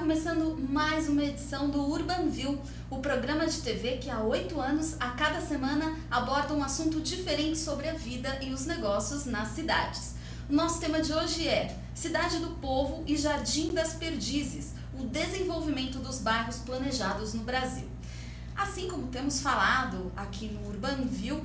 começando mais uma edição do Urbanview, o programa de TV que há 8 anos, a cada semana, aborda um assunto diferente sobre a vida e os negócios nas cidades. O nosso tema de hoje é Cidade do Povo e Jardim das Perdizes, o desenvolvimento dos bairros planejados no Brasil. Assim como temos falado aqui no Urbanview,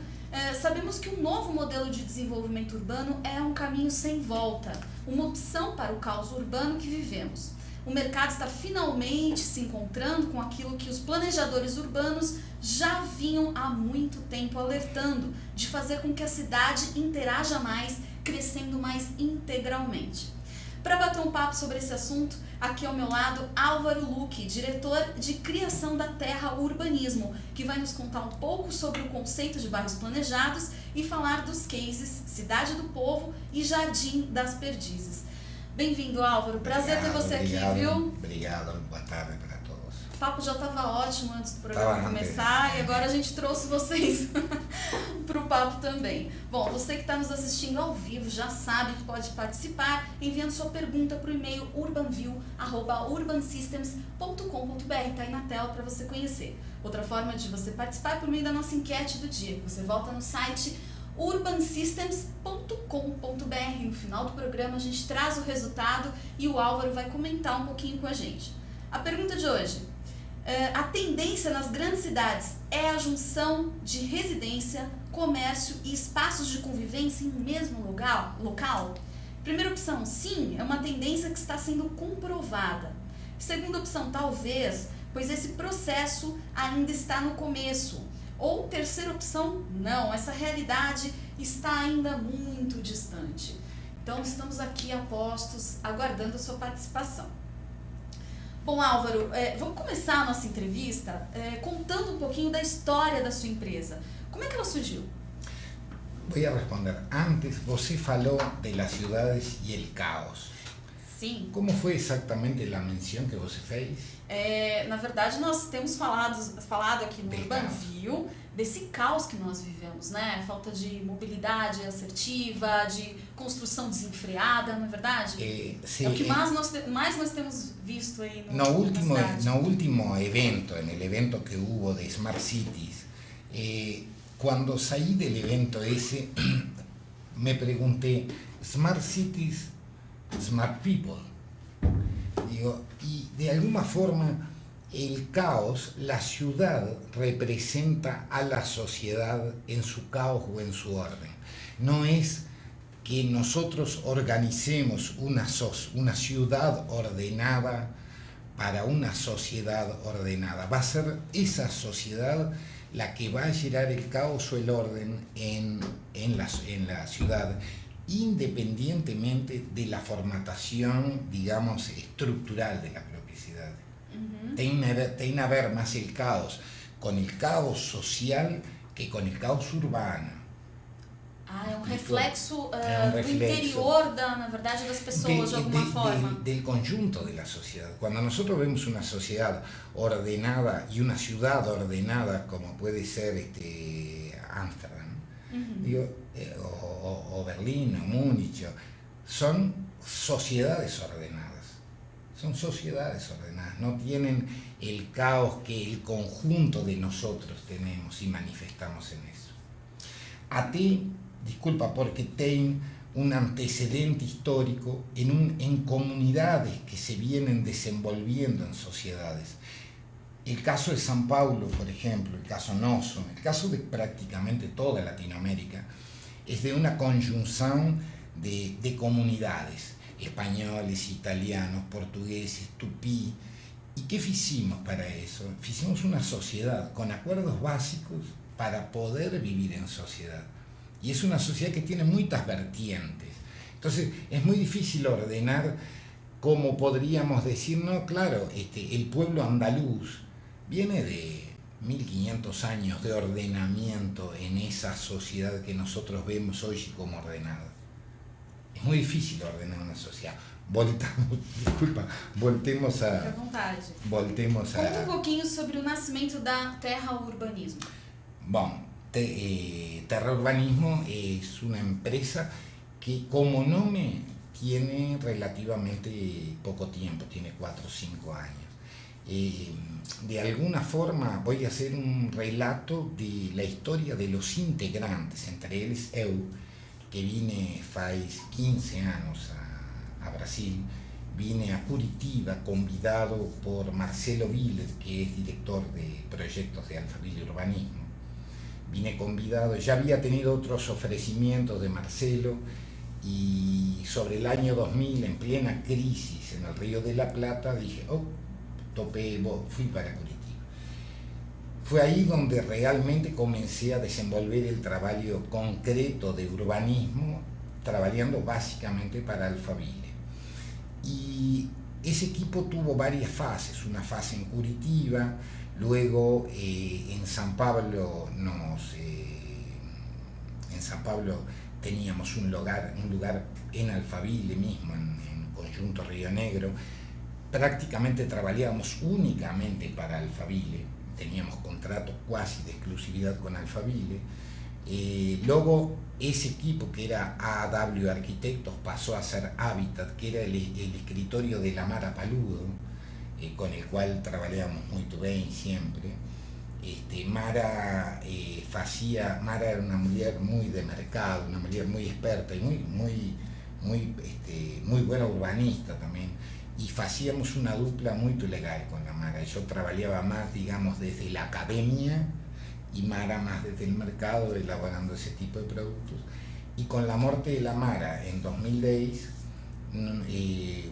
sabemos que um novo modelo de desenvolvimento urbano é um caminho sem volta, uma opção para o caos urbano que vivemos. O mercado está finalmente se encontrando com aquilo que os planejadores urbanos já vinham há muito tempo alertando, de fazer com que a cidade interaja mais, crescendo mais integralmente. Para bater um papo sobre esse assunto, aqui ao meu lado, Álvaro Luque, diretor de Criação da Terra Urbanismo, que vai nos contar um pouco sobre o conceito de bairros planejados e falar dos cases Cidade do Povo e Jardim das Perdizes. Bem-vindo, Álvaro. Prazer ter você aqui, viu? Obrigado. Boa tarde para todos. O papo já estava ótimo antes do programa começar e agora a gente trouxe vocês para o papo também. Bom, você que está nos assistindo ao vivo já sabe que pode participar enviando sua pergunta para o e-mail urbanview@urbansystems.com.br. Está aí na tela para você conhecer. Outra forma de você participar é por meio da nossa enquete do dia. Você volta no site urbansystems.com.br. No final do programa a gente traz o resultado e o Álvaro vai comentar um pouquinho com a gente. A pergunta de hoje: a tendência nas grandes cidades é a junção de residência, comércio e espaços de convivência em um mesmo local? Primeira opção, sim, é uma tendência que está sendo comprovada. Segunda opção, talvez, pois esse processo ainda está no começo. Ou terceira opção, não, essa realidade está ainda muito distante. Então estamos aqui a postos, aguardando a sua participação. Bom, Álvaro, vamos começar a nossa entrevista contando um pouquinho da história da sua empresa. Como é que ela surgiu? Voy a responder. Antes, você falou de las ciudades y el caos. Sim. Como foi exatamente a menção que você fez? Na verdade, nós temos falado aqui no Urbanview desse caos que nós vivemos, né? Falta de mobilidade assertiva, de construção desenfreada, não é verdade? Sim, é o que mais nós temos visto aí no último evento, en el evento que hubo de Smart Cities, cuando saí del evento ese, me pregunté, Smart Cities, Smart People. Digo, y de alguna forma el caos, la ciudad representa a la sociedad en su caos o en su orden. No es que nosotros organicemos una ciudad ordenada para una sociedad ordenada. Va a ser esa sociedad la que va a generar el caos o el orden en la ciudad, independientemente de la formatación, digamos, estructural de la propia ciudad. Uh-huh. Tiene a ver más el caos con el caos social que con el caos urbano. É um reflexo do interior, na verdade, das pessoas, de alguma forma. Del conjunto de la sociedad. Cuando nosotros vemos una sociedad ordenada y una ciudad ordenada, como puede ser Ámsterdam, uh-huh, digo, o Berlín, o Múnich, son sociedades ordenadas. Son sociedades ordenadas, no tienen el caos que el conjunto de nosotros tenemos y manifestamos en eso. A ti, disculpa, porque tem un antecedente histórico en comunidades que se vienen desenvolviendo en sociedades. El caso de São Paulo, por ejemplo, el caso nosso, el caso de prácticamente toda Latinoamérica, es de una conjunción de comunidades, españoles, italianos, portugueses, tupí. ¿Y qué hicimos para eso? Hicimos una sociedad con acuerdos básicos para poder vivir en sociedad. Y es una sociedad que tiene muchas vertientes. Entonces es muy difícil ordenar, como podríamos decir, no, claro, el pueblo andaluz viene de 1500 años de ordenamiento en esa sociedad que nosotros vemos hoy como ordenada. Es muy difícil ordenar una sociedad. Voltemos a... Fique à vontade. Voltemos a... Conta um pouquinho sobre o nascimento da Terra Urbanismo. Bom, Terra Urbanismo es una empresa que como nombre tiene relativamente poco tiempo, tiene 4 o 5 años. De alguna forma voy a hacer un relato de la historia de los integrantes, entre eles eu, que vine faz 15 anos a Brasil, vine a Curitiba convidado por Marcelo Viller, que es director de proyectos de Alphaville Urbanismo. Vine convidado, ya había tenido otros ofrecimientos de Marcelo, y sobre el año 2000, en plena crisis en el Río de la Plata, dije, fui para Curitiba. Fue ahí donde realmente comencé a desenvolver el trabajo concreto de urbanismo, trabajando básicamente para Alphaville. Y ese equipo tuvo varias fases, una fase en Curitiba, luego en San Pablo teníamos un lugar en Alphaville mismo, en Conjunto Río Negro. Prácticamente trabajábamos únicamente para Alphaville, teníamos contrato casi de exclusividad con Alphaville. Luego ese equipo, que era AW Arquitectos, pasó a ser Habitat, que era el escritorio de la Mara Paludo, con el cual trabajábamos muy bien siempre. Mara era una mujer muy de mercado, una mujer muy experta y muy buena urbanista también, y hacíamos una dupla muy legal con la Mara. Yo trabajaba más, digamos, desde la academia y Mara más desde el mercado, elaborando ese tipo de productos. Y con la muerte de la Mara en 2010,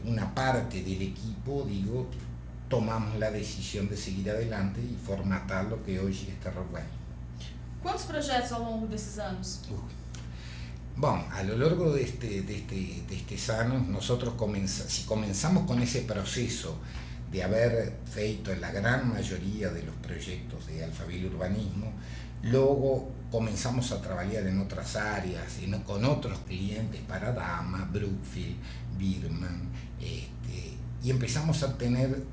una parte del equipo, tomamos la decisión de seguir adelante y formatar lo que hoy es Terra Urbanismo. Quantos projetos ao longo desses anos? Bueno, a lo largo de estos años, nosotros si comenzamos con ese proceso de haber feito la gran mayoría de los proyectos de Alphaville Urbanismo, luego comenzamos a trabajar en otras áreas, con otros clientes, para Dama, Brookfield, Birman, y empezamos a tener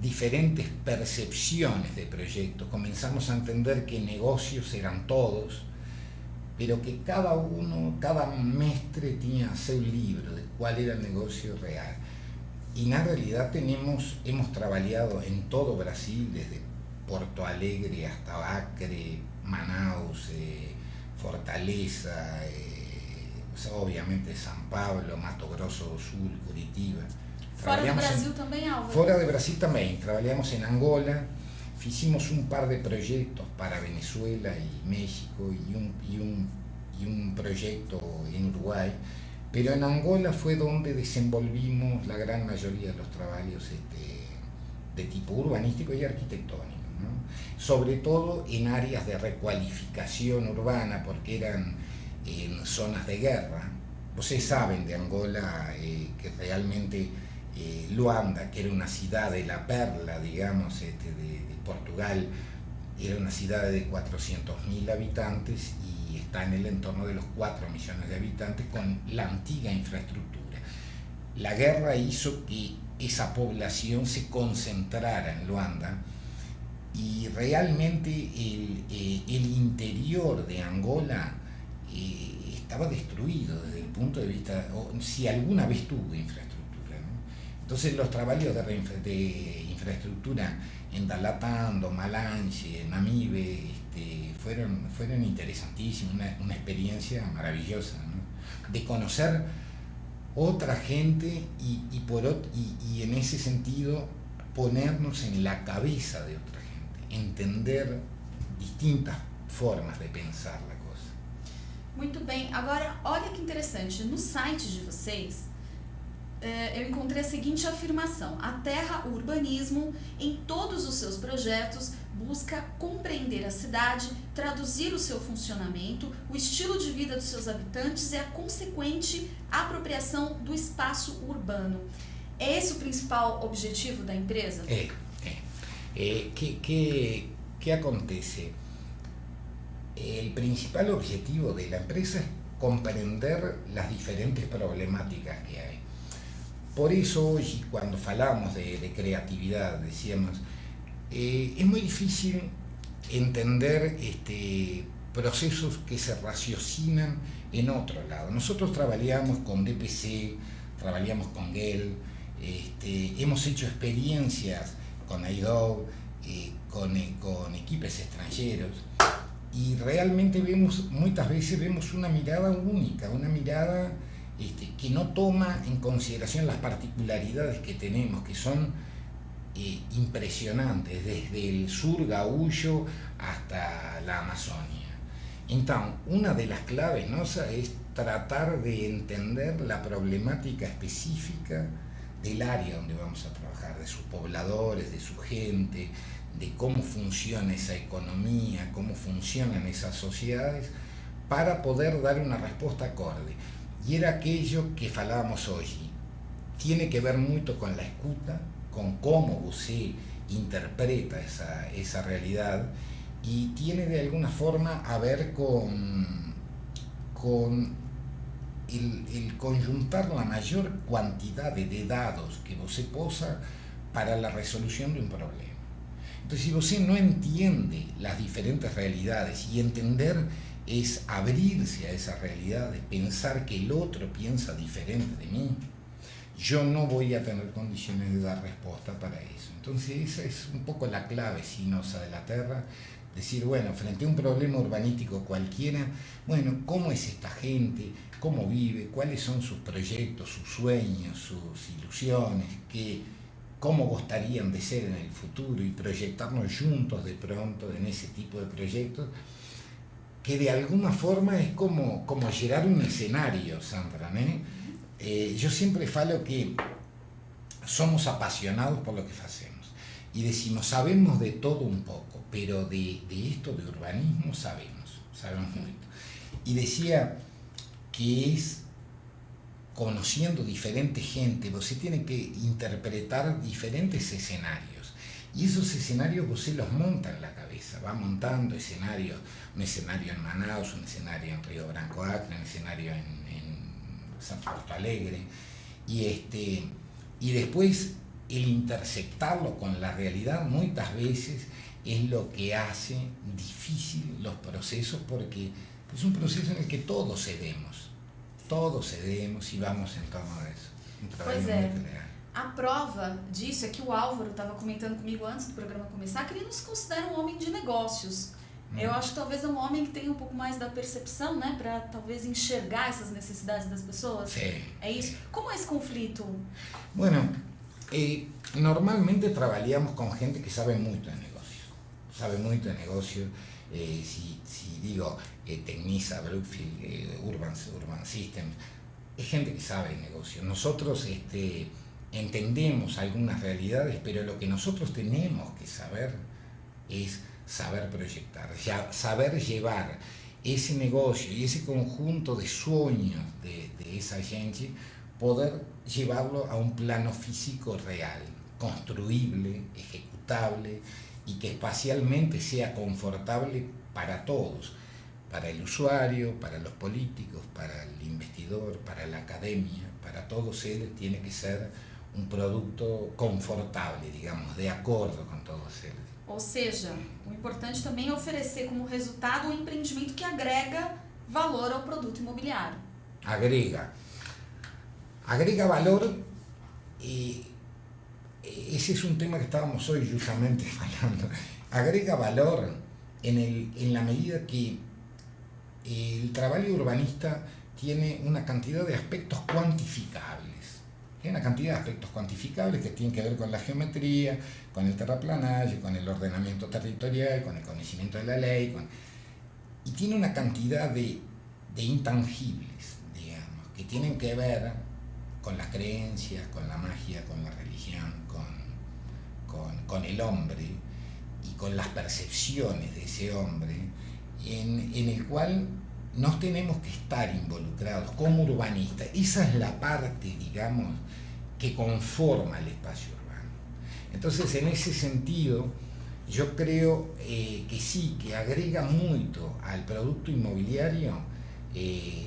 diferentes percepciones de proyectos. Comenzamos a entender que negocios eran todos, pero que cada mestre tenía su libro de cuál era el negocio real. Y en realidad hemos trabajado en todo Brasil, desde Porto Alegre hasta Acre, Manaus, Fortaleza, obviamente San Pablo, Mato Grosso do Sul, Curitiba. Fora do Brasil também, Álvaro? Fora de Brasil también. Trabajamos en Angola, hicimos un par de proyectos para Venezuela y México, y un proyecto en Uruguay, pero en Angola fue donde desenvolvimos la gran mayoría de los trabajos de tipo urbanístico y arquitectónico, ¿no? Sobre todo en áreas de recualificación urbana, porque eran en zonas de guerra. Ustedes saben de Angola que realmente Luanda, que era una ciudad de la perla, digamos, de Portugal, era una ciudad de 400.000 habitantes y está en el entorno de los 4 millones de habitantes, con la antigua infraestructura. La guerra hizo que esa población se concentrara en Luanda, y realmente el interior de Angola estaba destruido desde el punto de vista, si alguna vez tuvo infraestructura, ¿no? Entonces los trabajos de infraestructura en Dalatando, Malanche, Namibe, fueron interesantísimos, una experiencia maravillosa, ¿no? De conocer otra gente y en ese sentido ponernos en la cabeza de otra gente, entender distintas formas de pensar la cosa. Muito bem, agora olha que interessante, no site de vocês eu encontrei a seguinte afirmação: a Terra Urbanismo, em todos os seus projetos, busca compreender a cidade, traduzir o seu funcionamento, o estilo de vida dos seus habitantes e a consequente apropriação do espaço urbano. É esse o principal objetivo da empresa? ¿Qué acontece? El principal objetivo de la empresa es comprender las diferentes problemáticas que hay. Por eso hoy, cuando hablamos de creatividad, decíamos, es muy difícil entender procesos que se raciocinan en otro lado. Nosotros trabajamos con DPC, trabajamos con Gel, hemos hecho experiencias con IDO, con equipos extranjeros, y realmente muchas veces vemos una mirada única, una mirada que no toma en consideración las particularidades que tenemos, que son impresionantes, desde el sur gaúcho hasta la Amazonia. Entonces, una de las claves nossas es tratar de entender la problemática específica del área donde vamos a trabajar, de sus pobladores, de su gente, de cómo funciona esa economía, cómo funcionan esas sociedades, para poder dar una respuesta acorde. Y era aquello que falábamos hoy. Tiene que ver mucho con la escuta, con cómo usted interpreta esa realidad, y tiene de alguna forma a ver con el conjuntar la mayor cantidad de datos que usted posa para la resolución de un problema. Entonces, si usted no entiende las diferentes realidades, y entender es abrirse a esa realidad, de pensar que el otro piensa diferente de mí, yo no voy a tener condiciones de dar respuesta para eso. Entonces, esa es un poco la clave sinosa de la Tierra. Decir, bueno, frente a un problema urbanístico cualquiera, bueno, ¿cómo es esta gente? ¿Cómo vive? ¿Cuáles son sus proyectos, sus sueños, sus ilusiones? ¿Cómo gustarían de ser en el futuro? Y proyectarnos juntos de pronto en ese tipo de proyectos, que de alguna forma es como llegar un escenario, Sandra, ¿no? Yo siempre falo que somos apasionados por lo que hacemos. Y decimos, sabemos de todo un poco, pero de esto de urbanismo sabemos mucho. Y decía que es conociendo diferente gente, usted tiene que interpretar diferentes escenarios. Y esos escenarios usted los monta en la cabeza, va montando escenarios, un escenario en Manaus, un escenario en Río Branco Acre, un escenario en San Porto Alegre, y después el interceptarlo con la realidad muchas veces es lo que hace difícil los procesos, porque es un proceso en el que todos cedemos e vamos em torno disso. Pois é. A prova disso é que o Álvaro estava comentando comigo antes do programa começar que ele nos considera um homem de negócios. Eu acho que talvez é um homem que tem um pouco mais da percepção, né, para talvez enxergar essas necessidades das pessoas. Sí. É isso? Como é esse conflito? Bueno, normalmente trabajamos con gente que sabe mucho de negocios, si digo Tecnisa, Brookfield, Urban Systems, es gente que sabe de negocios. Nosotros entendemos algunas realidades, pero lo que nosotros tenemos que saber es saber proyectar, saber llevar ese negocio y ese conjunto de sueños de esa gente, poder llevarlo a un plano físico real, construible, ejecutable, y que espacialmente sea confortable para todos, para el usuario, para los políticos, para el investidor, para la academia, para todos ellos tiene que ser un producto confortable, digamos, de acordo com todos eles. Ou seja, o importante também é oferecer como resultado um empreendimento que agrega valor ao produto imobiliário. Agrega valor, y ese es un tema que estábamos hoy justamente hablando. Agrega valor en la medida que el trabajo urbanista tiene una cantidad de aspectos cuantificables. Hay una cantidad de aspectos cuantificables que tienen que ver con la geometría, con el terraplanaje, con el ordenamiento territorial, con el conocimiento de la ley, y tiene una cantidad de intangibles, digamos, que tienen que ver con las creencias, con la magia, con la religión, con el hombre y con las percepciones de ese hombre, en el cual nos tenemos que estar involucrados como urbanistas. Esa es la parte, digamos, que conforma el espacio urbano. Entonces, en ese sentido, yo creo que sí, que agrega mucho al producto inmobiliario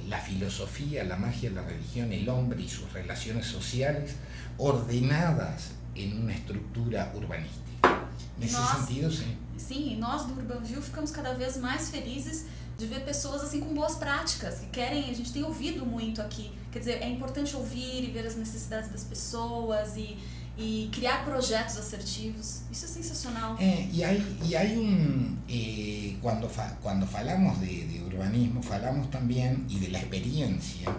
la filosofía, la magia, la religión, el hombre y sus relaciones sociales ordenadas en una estructura urbanística. Nesse sentido, sim. Sim, e nós do UrbanView ficamos cada vez mais felizes de ver pessoas assim com boas práticas, que querem, a gente tem ouvido muito aqui, quer dizer, é importante ouvir e ver as necessidades das pessoas e criar projetos assertivos, isso é sensacional. Cuando falamos de urbanismo, falamos también y de la experiencia.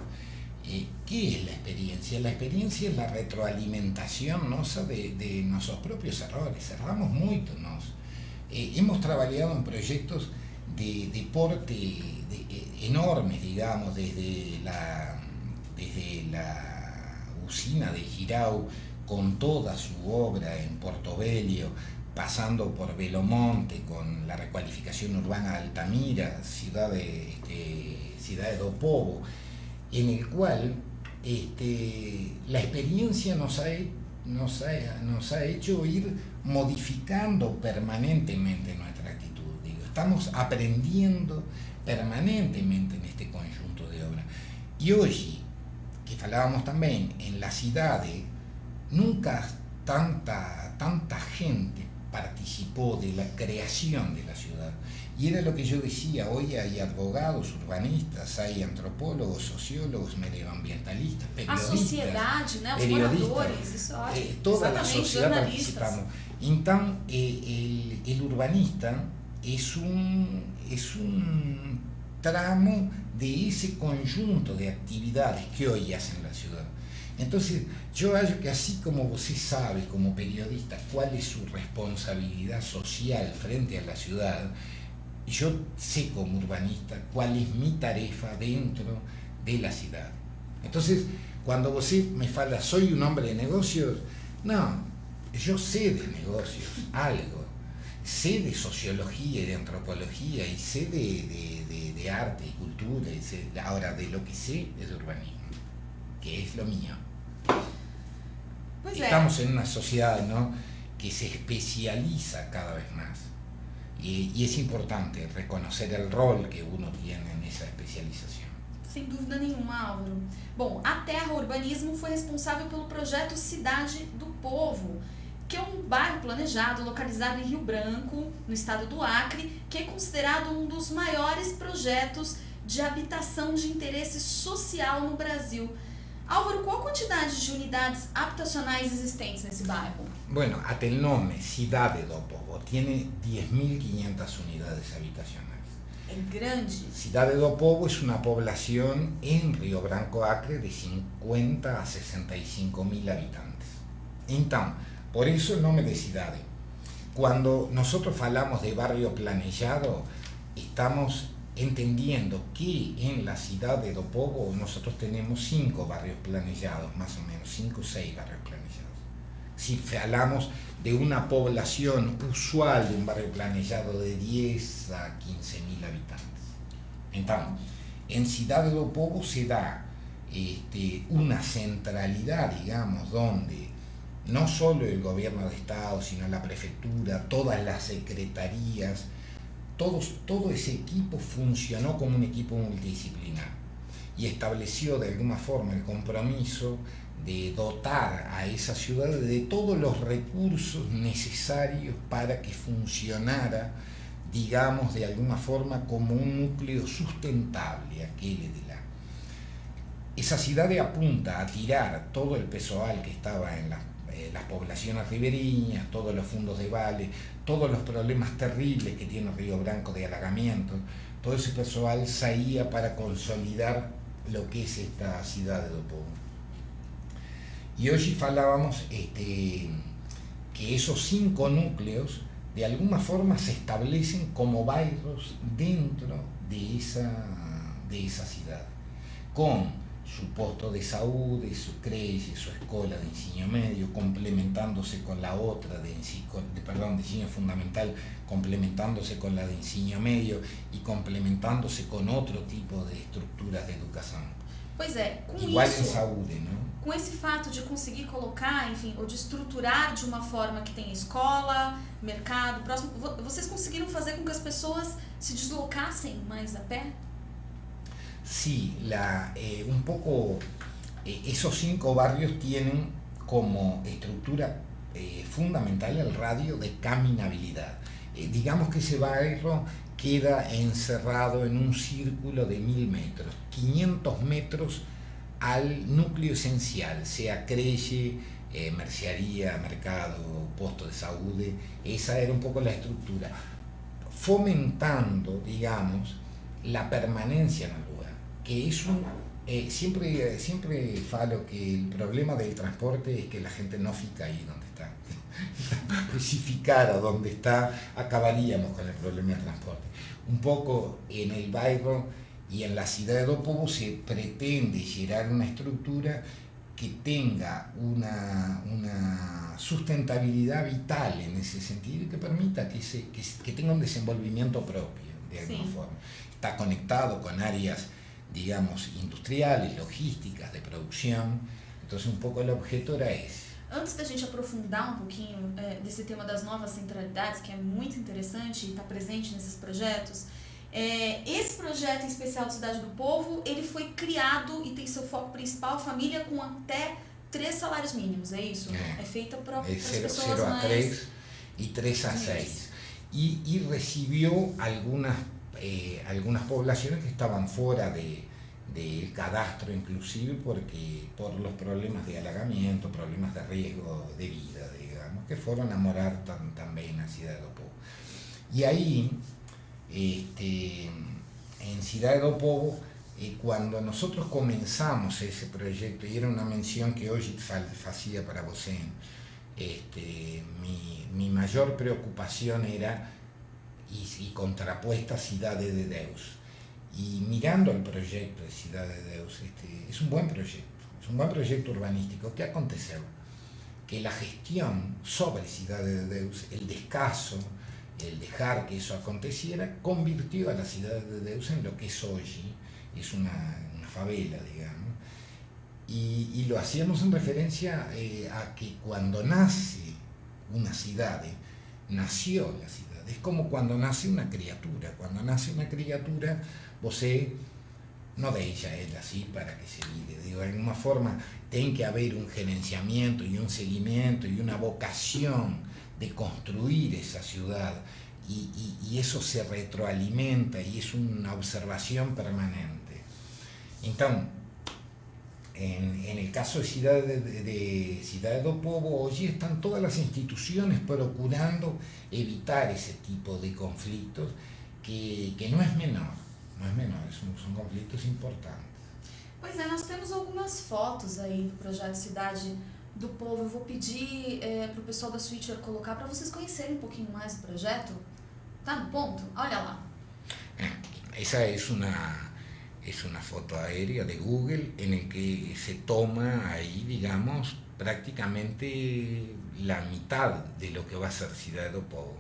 ¿Qué es la experiencia? La experiencia es la retroalimentación nosa de nuestros propios errores. Erramos mucho. Hemos trabajado en proyectos de porte enormes, digamos, desde la usina de Jirau, con toda su obra en Portobello, pasando por Belomonte con la recualificación urbana de Altamira, ciudad de Do Povo, en el cual la experiencia nos ha hecho ir modificando permanentemente nuestra actitud. Estamos aprendiendo permanentemente en este conjunto de obras. Y hoy, que falábamos también, en la ciudad, nunca tanta gente participó de la creación de la ciudad. Y era lo que yo decía, hoy hay abogados, urbanistas, hay antropólogos, sociólogos, medioambientalistas, periodistas. A sociedade, né? Os moradores, isso é ótimo. Toda la sociedad participando. Entonces, el urbanista es un tramo de ese conjunto de actividades que hoy hacen la ciudad. Entonces, yo hallo que así como usted sabe, como periodista, cuál es su responsabilidad social frente a la ciudad, yo sé como urbanista cuál es mi tarea dentro de la ciudad. Entonces, cuando usted me fala, soy un hombre de negocios, no, yo sé de negocios, algo. Sé de sociología y de antropología, y sé de arte y cultura, y sé, ahora de lo que sé es de urbanismo, que es lo mío. Pues estamos en una sociedad, ¿no?, que se especializa cada vez más. Y es importante reconocer el rol que uno tiene en esa especialización. Sem dúvida nenhuma, Álvaro. Bom, a Terra Urbanismo foi responsável pelo projeto Cidade do Povo, que é um bairro planejado localizado em Rio Branco, no estado do Acre, que é considerado um dos maiores projetos de habitação de interesse social no Brasil. Álvaro, qual a quantidade de unidades habitacionais existentes nesse bairro? Bueno, hasta el nombre, Cidade do Povo, tiene 10.500 unidades habitacionales. É grande. Cidade do Povo es una población en Río Branco, Acre, de 50 a 65.000 habitantes. Entonces, por eso el nombre de Cidade. Cuando nosotros falamos de barrio planejado, estamos entendiendo que en la ciudad de Do Povo nosotros tenemos 5 barrios planejados, más o menos, 5 o 6 barrios planejados. Si hablamos de una población usual de un barrio planejado de 10 a 15.000 habitantes. Entonces, en Ciudad de Do Povo se da una centralidad, digamos, donde no solo el gobierno de Estado, sino la prefectura, todas las secretarías, todo ese equipo funcionó como un equipo multidisciplinar y estableció de alguna forma el compromiso de dotar a esa ciudad de todos los recursos necesarios para que funcionara, digamos, de alguna forma como un núcleo sustentable, Esa ciudad apunta a tirar todo el pessoal que estaba en las poblaciones ribereñas, todos los fondos de vale, todos los problemas terribles que tiene Río Branco de alagamiento, todo ese pessoal salía para consolidar lo que es esta ciudad de Do Povo. Y hoy falábamos que esos 5 núcleos de alguna forma se establecen como barrios dentro de esa ciudad, con su posto de saúde, su creche, su escuela de ensino medio, complementándose con la otra de ensino fundamental, complementándose con la de ensino medio y complementándose con otro tipo de estructuras de educação. Pois é, com igual isso, em saúde, não? Com esse fato de conseguir colocar, enfim, ou de estruturar de uma forma que tenha escola, mercado, próximo, vocês conseguiram fazer com que as pessoas se deslocassem mais a pé? Sí, un poco esos 5 barrios tienen como estructura fundamental el radio de caminabilidad. Digamos que ese barrio queda encerrado en un círculo de 1000 metros, 500 metros al núcleo esencial, sea creche, mercearía, mercado, posto de saúde. Esa era un poco la estructura, fomentando, digamos, la permanencia en el lugar, que es un... siempre falo que el problema del transporte es que la gente no fica ahí donde está. Si ficara donde está, acabaríamos con el problema del transporte. Un poco en el bairro y en la ciudad de Do Povo se pretende generar una estructura que tenga una sustentabilidad vital en ese sentido y que permita que tenga un desenvolvimiento propio, de alguna forma. Está conectado con áreas, digamos, industriales, logísticas, de producción. Entonces, un pouco o objeto era esse. Antes da gente aprofundar um pouquinho desse tema das novas centralidades, que é muito interessante e está presente nesses projetos, esse projeto em especial de Cidade do Povo, ele foi criado e tem seu foco principal família com até 3 salários mínimos, é isso? É feita para as pessoas 0 a 3 y 3 a 6. Y recibió algunas poblaciones que estaban fuera del cadastro, inclusive por los problemas de halagamiento, problemas de riesgo de vida, digamos, que fueron a morar también a Ciudad de Do Povo. Y ahí, en Ciudad de Do Povo, cuando nosotros comenzamos ese proyecto, y era una mención que hoy hacía para vos, mi mayor preocupación era y contrapuesta Cidade de Deus. Y mirando el proyecto de Cidade de Deus, es un buen proyecto urbanístico. ¿Qué aconteceu? Que la gestión sobre Cidade de Deus, el descaso, el dejar que eso aconteciera, convirtió a la Cidade de Deus en lo que es hoy, es una favela, digamos. Y lo hacíamos en referencia a que cuando nace una ciudad, nació la ciudad. Es como cuando nace una criatura. Cuando nace una criatura, você no deixa ella así para que se vire. Digo, de alguna forma, tiene que haber un gerenciamiento y un seguimiento y una vocación de construir esa ciudad. Y eso se retroalimenta y es una observación permanente. Entonces, en el caso de Ciudad de Do Povo, hoy están todas las instituciones procurando evitar ese tipo de conflictos que no es menor, son conflitos importantes. Pois é, nós temos algumas fotos aí do projeto Cidade do Povo. Eu vou pedir para o pessoal da Switcher colocar para vocês conhecerem um pouquinho mais do projeto. Tá no ponto? Olha lá. Esa es una foto aérea de Google en el que se toma ahí, digamos, prácticamente la mitad de lo que va a ser Ciudad de Do Povo.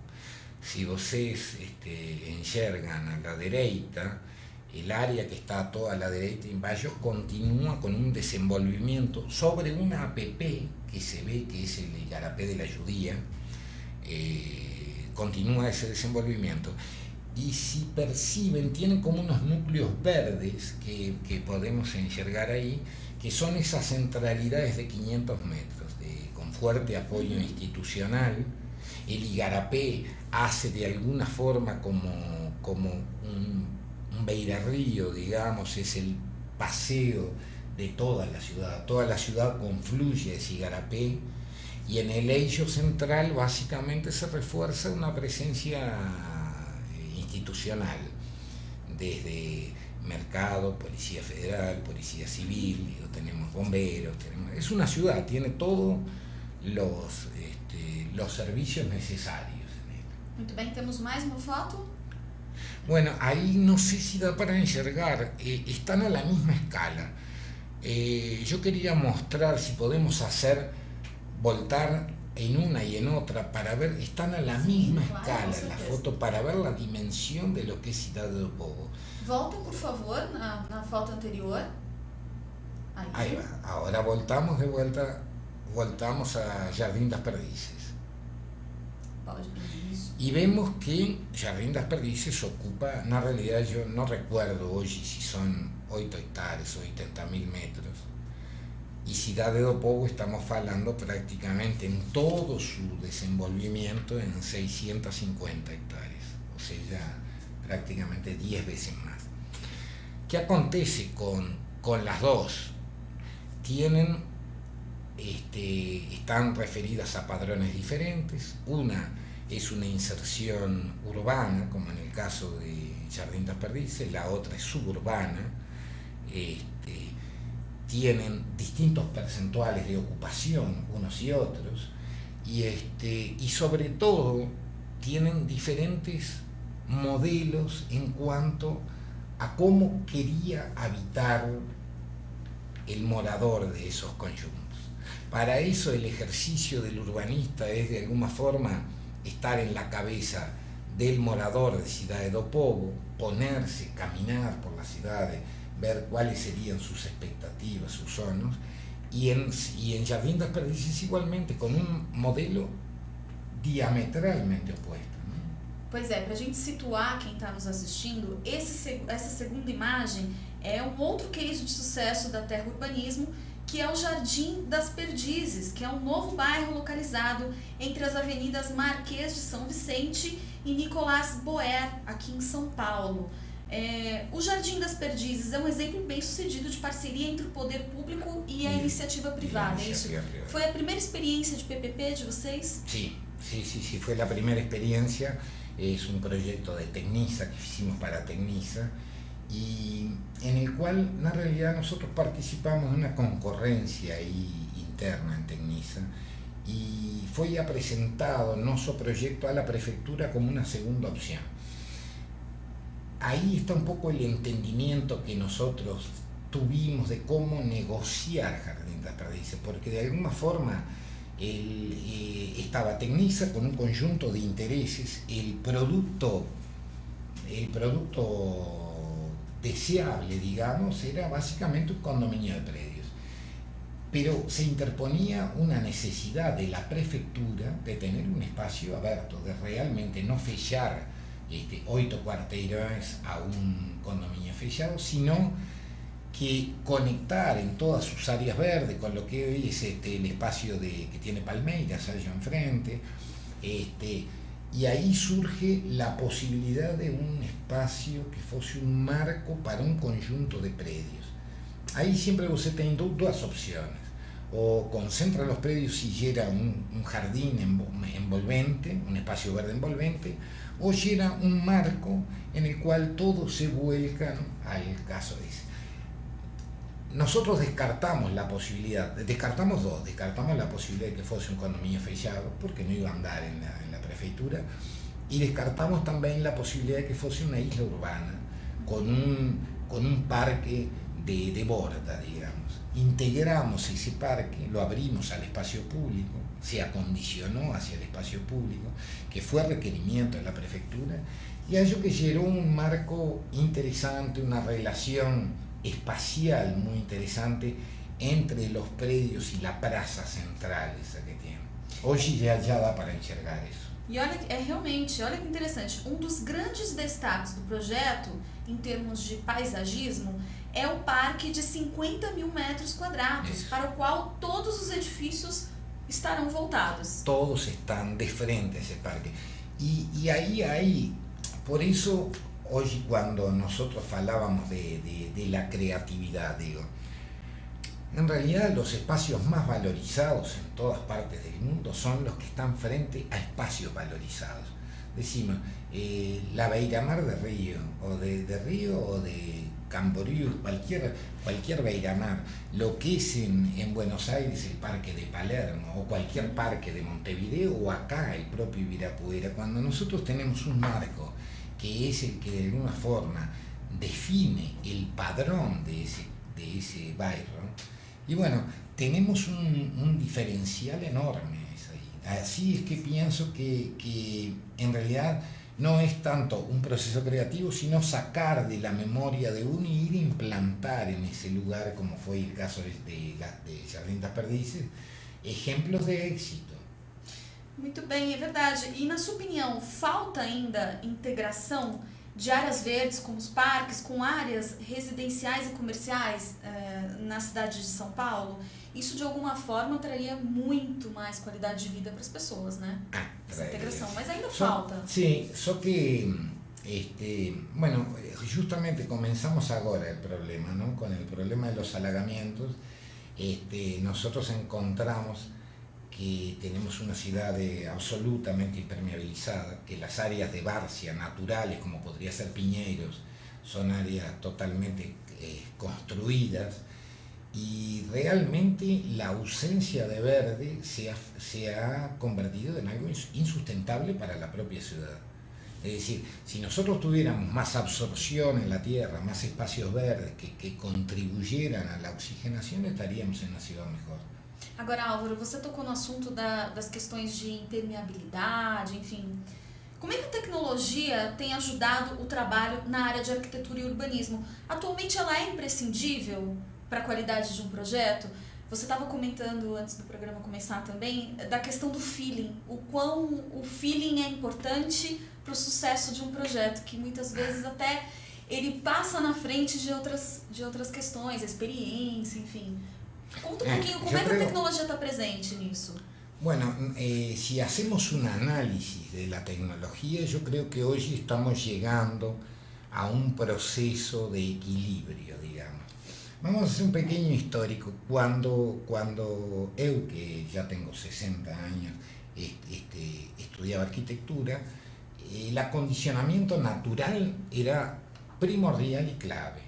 Si vocês enxergan a la derecha, el área que está toda a la derecha embaixo continúa con un desenvolvimiento sobre una app que se ve que es el Igarapé de la Judía, continúa ese desenvolvimiento. Y si perciben, tienen como unos núcleos verdes que podemos enxergar ahí, que son esas centralidades de 500 metros, con fuerte apoyo institucional. El Igarapé hace de alguna forma como un beirarrío, digamos, es el paseo de toda la ciudad confluye ese Igarapé, y en el eixo central básicamente se refuerza una presencia institucional, desde mercado, policía federal, policía civil, tenemos bomberos, es una ciudad, tiene todos los servicios necesarios en él. Muito bem, temos mais uma foto? Bueno, ahí no sé si da para enxergar, están a la misma escala. Yo quería mostrar si podemos voltar en una y en otra para ver, están a la misma escala la foto, para ver la dimensión de lo que es Ciudad de Do Povo. Volta, por favor, na foto anterior. Ahí va, ahora voltamos de vuelta, voltamos a Jardim das Perdizes. Y vemos que Jardim das Perdizes ocupa, en realidad yo no recuerdo hoy si son 8 hectáreas o 80.000 metros. Y Ciudad de Do Povo estamos hablando prácticamente en todo su desenvolvimiento en 650 hectáreas. O sea, prácticamente 10 veces más. ¿Qué acontece con las dos? Están referidas a padrones diferentes. Una es una inserción urbana, como en el caso de Jardín das Perdices, la otra es suburbana. Tienen distintos percentuales de ocupación unos y otros, y sobre todo tienen diferentes modelos en cuanto a cómo quería habitar el morador de esos conjuntos. Para eso el ejercicio del urbanista es de alguna forma estar en la cabeza del morador de Cidade do Povo, ponerse, caminar por las ciudades, ver cuáles serían sus expectativas, sus zonas, y en Jardín das Perdices igualmente, con un modelo diametralmente opuesto. Pois é, para a gente situar quem está nos assistindo, essa segunda imagem é um outro case de sucesso da Terra Urbanismo, que é o Jardim das Perdizes, que é um novo bairro localizado entre as avenidas Marquês de São Vicente e Nicolás Boer, aqui em São Paulo. O Jardim das Perdizes é um exemplo bem sucedido de parceria entre o poder público e a iniciativa privada, é isso? Foi a primeira experiência de PPP de vocês? Sí, fue la primera experiencia. Es un proyecto de Tecnisa que hicimos para Tecnisa, y en el cual en realidad nosotros participamos de una concurrencia ahí interna en Tecnisa, y fue ya presentado nuestro proyecto a la prefectura como una segunda opción. Ahí está un poco el entendimiento que nosotros tuvimos de cómo negociar Jardín das Perdices, porque de alguna forma estaba Tecnisa con un conjunto de intereses. El producto deseable, digamos, era básicamente un condominio de predios, pero se interponía una necesidad de la prefectura de tener un espacio abierto, de realmente no fechar 8 quarteirões a un condominio fechado, sino que conectar en todas sus áreas verdes con lo que hoy es el espacio que tiene Palmeiras allá enfrente, y ahí surge la posibilidad de un espacio que fuese un marco para un conjunto de predios. Ahí siempre usted tiene dos opciones: o concentra los predios y llega un jardín envolvente, un espacio verde envolvente, o llega un marco en el cual todo se vuelca, ¿no?, al caso de ese. Nosotros descartamos la posibilidad de que fuese un condominio fechado, porque no iba a andar en la prefeitura, y descartamos también la posibilidad de que fuese una isla urbana con un parque de borda, digamos. Integramos ese parque, lo abrimos al espacio público, se acondicionó hacia el espacio público, que fue requerimiento de la prefectura, y a ello que generó un marco interesante, una relación espacial muy interesante entre los predios y la praça central essa que tem. Hoje já dá para enxergar isso. E olha que interessante, um dos grandes destaques do projeto, em termos de paisagismo, é o parque de 50 mil metros quadrados, isso, para o qual todos os edifícios estarão voltados. Todos están de frente a ese parque. Y ahí hay, por eso hoy cuando nosotros hablábamos de la creatividad, digo, en realidad los espacios más valorizados en todas partes del mundo son los que están frente a espacios valorizados. Decimos, la Beira-Mar de Río, o de Río o de Camboriú, cualquier Beira-Mar, lo que es en Buenos Aires el Parque de Palermo, o cualquier parque de Montevideo, o acá el propio Ibirapuera, cuando nosotros tenemos un marco que es el que de alguna forma define el padrón de ese bairro, y bueno, tenemos un diferencial enorme ahí. Así es que pienso que en realidad no es tanto un proceso creativo, sino sacar de la memoria de uno y ir a implantar en ese lugar, como fue el caso de Jardín das Perdices, ejemplos de éxito. Muito bem, é verdade. E na sua opinião, falta ainda integração de áreas verdes como os parques com áreas residenciais e comerciais na cidade de São Paulo? Isso de alguma forma traria muito mais qualidade de vida para as pessoas, né? Essa integração, mas ainda falta. Sim, só que Bueno, justamente comenzamos ahora el problema, ¿no? Con el problema de los alagamientos. Nosotros encontramos que tenemos una ciudad absolutamente impermeabilizada, que las áreas de Barcia naturales, como podría ser Piñeiros, son áreas totalmente construidas, y realmente la ausencia de verde se ha convertido en algo insustentable para la propia ciudad. Es decir, si nosotros tuviéramos más absorción en la tierra, más espacios verdes que contribuyeran a la oxigenación, estaríamos en una ciudad mejor. Agora, Álvaro, você tocou no assunto das questões de impermeabilidade, enfim. Como é que a tecnologia tem ajudado o trabalho na área de arquitetura e urbanismo? Atualmente ela é imprescindível para a qualidade de um projeto? Você estava comentando antes do programa começar também da questão do feeling, o quão o feeling é importante para o sucesso de um projeto, que muitas vezes até ele passa na frente de outras questões, a experiência, enfim. Conta um pouquinho como é que a tecnologia está presente nisso. Bueno, si hacemos un análisis de la tecnología, yo creo que hoy estamos llegando a un proceso de equilibrio, digamos. Vamos a hacer un pequeño histórico. Cuando yo, que ya tengo 60 años, estudiaba arquitectura, el acondicionamiento natural era primordial y clave.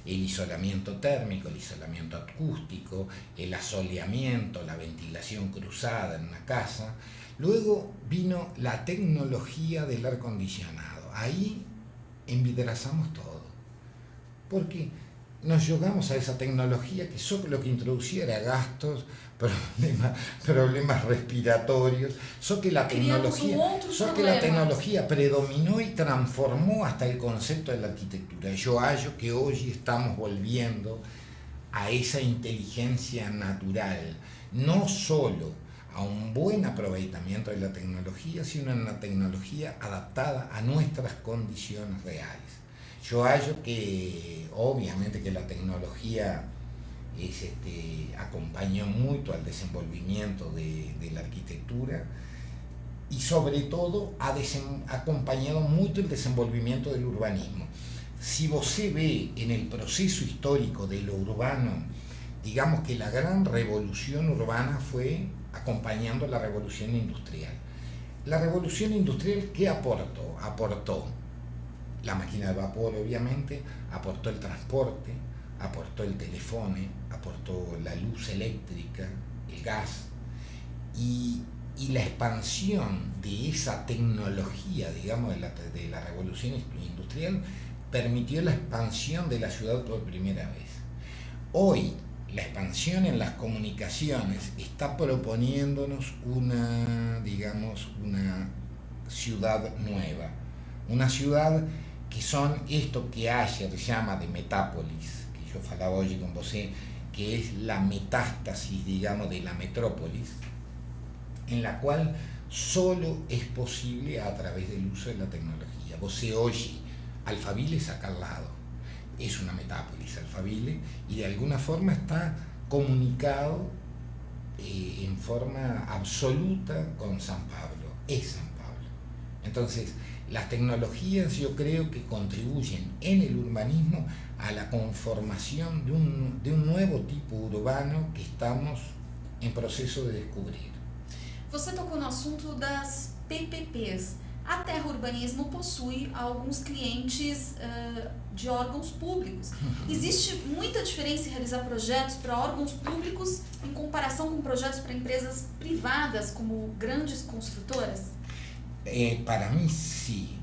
El isolamiento térmico, el isolamiento acústico, el asoleamiento, la ventilación cruzada en una casa. Luego vino la tecnología del aire acondicionado. Ahí envidrazamos todo. Porque nos llegamos a esa tecnología que solo lo que introducía era gastos, problemas respiratorios, solo que la tecnología predominó y transformó hasta el concepto de la arquitectura. Yo hallo que hoy estamos volviendo a esa inteligencia natural, no solo a un buen aprovechamiento de la tecnología, sino a una tecnología adaptada a nuestras condiciones reales. Yo hallo que obviamente que la tecnología acompañó mucho al desenvolvimiento de la arquitectura, y sobre todo ha acompañado mucho el desenvolvimiento del urbanismo. Si você ve en el proceso histórico de lo urbano, digamos que la gran revolución urbana fue acompañando la revolución industrial. La revolución industrial, ¿qué aportó? Aportó la máquina de vapor, obviamente, aportó el transporte, aportó el teléfono, aportó la luz eléctrica, el gas, y la expansión de esa tecnología, digamos, de la revolución industrial, permitió la expansión de la ciudad por primera vez. Hoy, la expansión en las comunicaciones está proponiéndonos una ciudad nueva, una ciudad que son esto que Asher llama de metápolis, que yo falaba hoy con vos, que es la metástasis, digamos, de la metrópolis, en la cual solo es posible a través del uso de la tecnología. Vos oye, Alphaville es acá al lado, es una metápolis Alphaville, y de alguna forma está comunicado en forma absoluta con San Pablo, es San Pablo. Entonces, las tecnologías yo creo que contribuyen en el urbanismo a la conformación de un nuevo tipo urbano que estamos en proceso de descubrir. Você tocou no assunto das PPPs. A Terra Urbanismo possui alguns clientes de órgãos públicos. Existe muita diferença em realizar projetos para órgãos públicos em comparação com projetos para empresas privadas, como grandes construtoras? Para mí sí.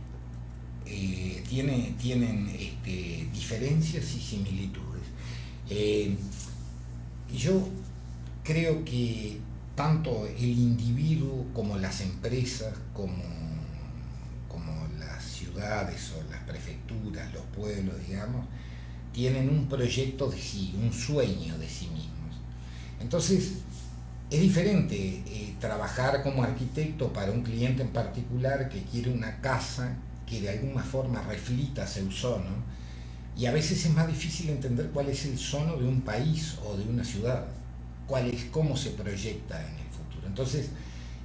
Tienen diferencias y similitudes. Yo creo que tanto el individuo como las empresas, como las ciudades o las prefecturas, los pueblos, digamos, tienen un proyecto de sí, un sueño de sí mismos. Entonces, es diferente trabajar como arquitecto para un cliente en particular que quiere una casa que de alguna forma reflita su sono, y a veces es más difícil entender cuál es el sono de un país o de una ciudad, cómo se proyecta en el futuro. Entonces,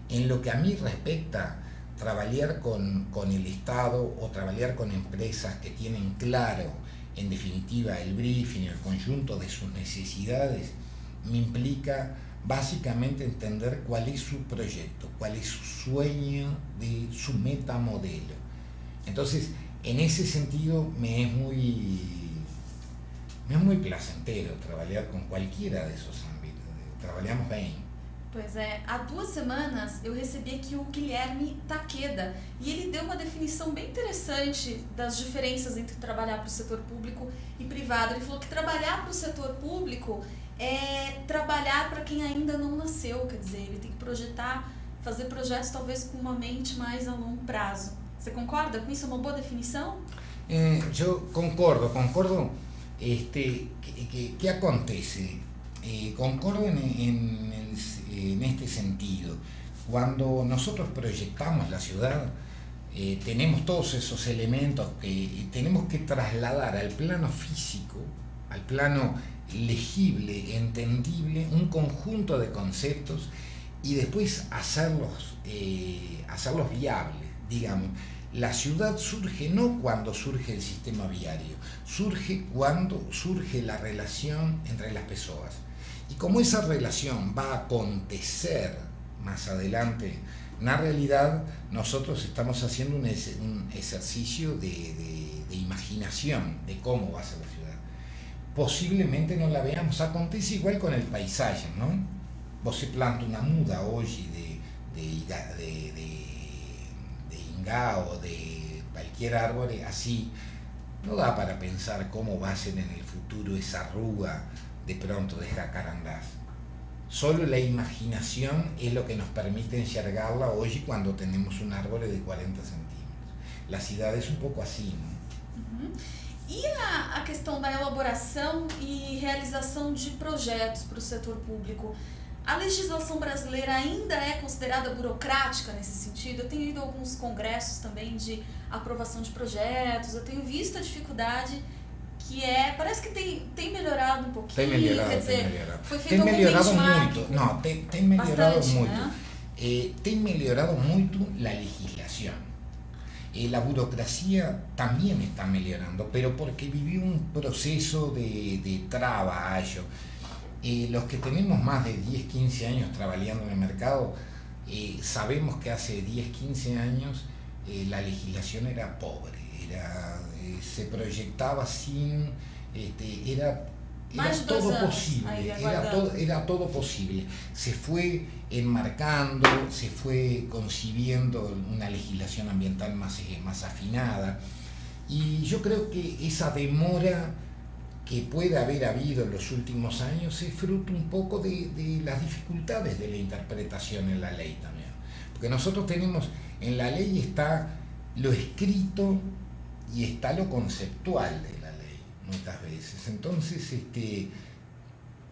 en lo que a mí respecta, trabajar con el Estado o trabajar con empresas que tienen claro, en definitiva, el briefing, el conjunto de sus necesidades, me implica básicamente entender cuál es su proyecto, cuál es su sueño, de su metamodelo. Entonces, en ese sentido, me es muy placentero trabalhar com qualquer desses âmbitos. Trabalhamos bem. Pois é, há 2 semanas eu recebi aqui o Guilherme Takeda e ele deu uma definição bem interessante das diferenças entre trabalhar para o setor público e privado. Ele falou que trabalhar para o setor público é trabalhar para quem ainda não nasceu, quer dizer, ele tem que projetar, fazer projetos talvez com uma mente mais a longo prazo. Você concorda com isso? É uma boa definição? Eu concordo. ¿Qué acontece? Concordo en este sentido. Cuando nosotros proyectamos la ciudad, tenemos todos esos elementos que tenemos que trasladar al plano físico, al plano legible, entendible, un conjunto de conceptos y después hacerlos viables, digamos. La ciudad surge no cuando surge el sistema viario, surge cuando surge la relación entre las personas. Y como esa relación va a acontecer más adelante, en la realidad nosotros estamos haciendo un ejercicio de imaginación de cómo va a ser la ciudad. Posiblemente no la veamos, acontece igual con el paisaje, ¿no? Vos se planta una muda hoy de ingá o de cualquier árbol, así no da para pensar cómo va a ser en el futuro esa arruga de pronto de jacarandás. Solo la imaginación es lo que nos permite enxergarla hoje cuando tenemos un árbol de 40 centímetros. La cidade é um pouco assim, né? Uhum. E a questão da elaboração e realização de projetos para o setor público? A legislação brasileira ainda é considerada burocrática nesse sentido? Eu tenho ido a alguns congressos também de aprovação de projetos, eu tenho visto a dificuldade que parece que tem melhorado um pouquinho, quer dizer, foi feito algum benchmark. Tem melhorado bastante, muito. Né? Tem melhorado muito a legislação. La burocracia también está mejorando, pero porque vivió un proceso de trabajo. Los que tenemos más de 10, 15 años trabajando en el mercado, sabemos que hace 10, 15 años la legislación era pobre, se proyectaba sin, era todo posible, era todo posible. Se fue enmarcando, se fue concibiendo una legislación ambiental más afinada, y yo creo que esa demora que puede haber habido en los últimos años es fruto un poco de las dificultades de la interpretación en la ley también. Porque nosotros tenemos, en la ley está lo escrito y está lo conceptual de la ley, muchas veces. Entonces,